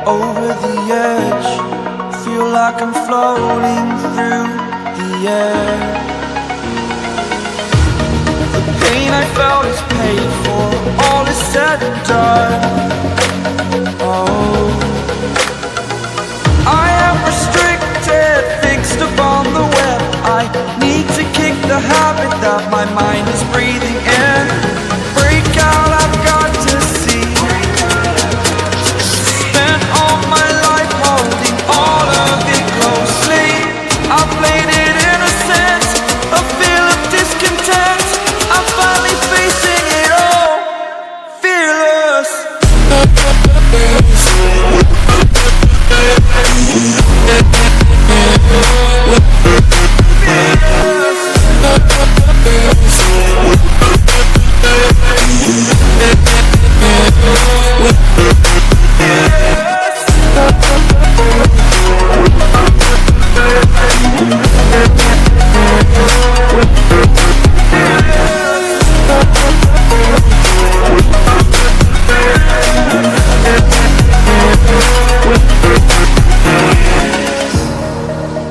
Over the edge, feel like I'm floating through the air. The pain I felt is paid for, all is said and done. Oh, I am restricted, fixed upon the web. I need to kick the habit that my mind is breathing in. Break out, I've got to see. Spent all my life holding all of it closely. I played it innocent, a feel of discontent. I'm finally facing it all, fearless.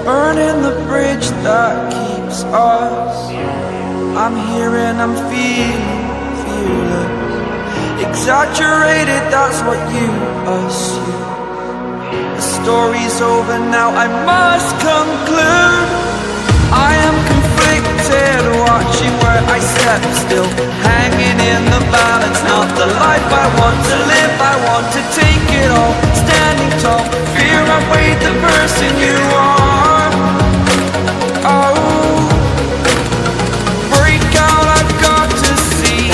Burning the bridge that keeps us. I'm here and I'm feeling fearless. Exaggerated, that's what you assume. The story's over now, I must conclude. I am conflicted, watching where I step still, hanging in the balance. Not the life I want to live, I want to take it all. Standing tall, fear I weighed the person you are. Oh, break out, I've got to see.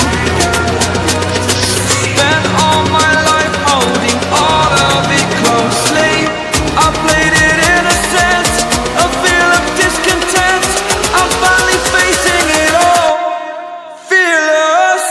Spent all my life holding all of it closely. I played it innocent, a feel of discontent. I'm finally facing it all, fearless.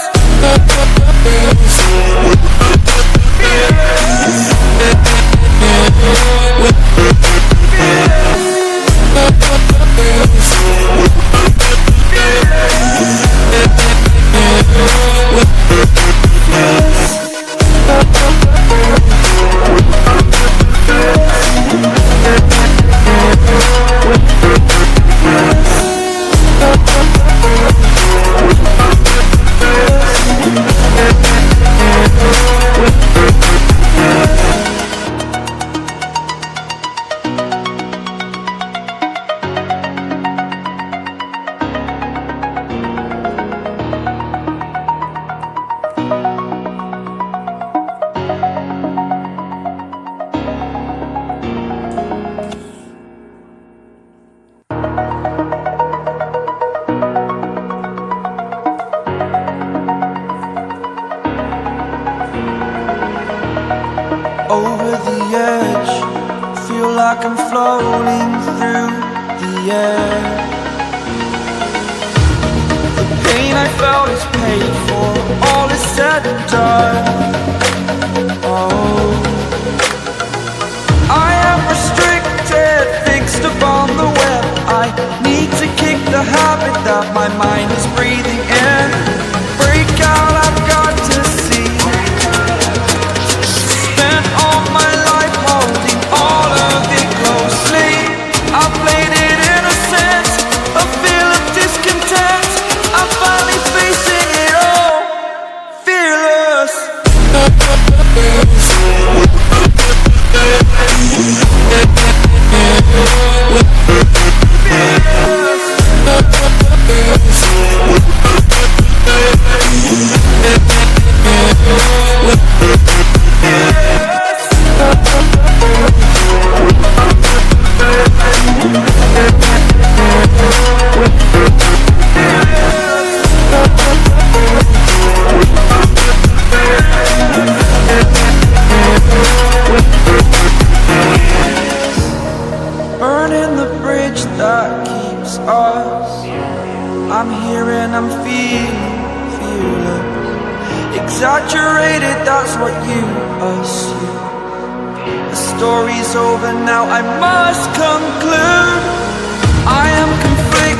Over the edge, feel like I'm floating through the air. The pain I felt is paid for, all is said and done. Oh, I am restricted, fixed upon the web. I need to kick the habit that my mind is breathing in. Break out, I've got to see. Spent all my life holding all of it closely. I played it innocent, a feel of discontent. I'm finally facing it all, fearless. Burning the bridge that keeps us. I'm here and I'm feeling fearless. Exaggerated, that's what you assume. The story's over now, I must conclude. I am conflicted.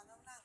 ต้องนั่ง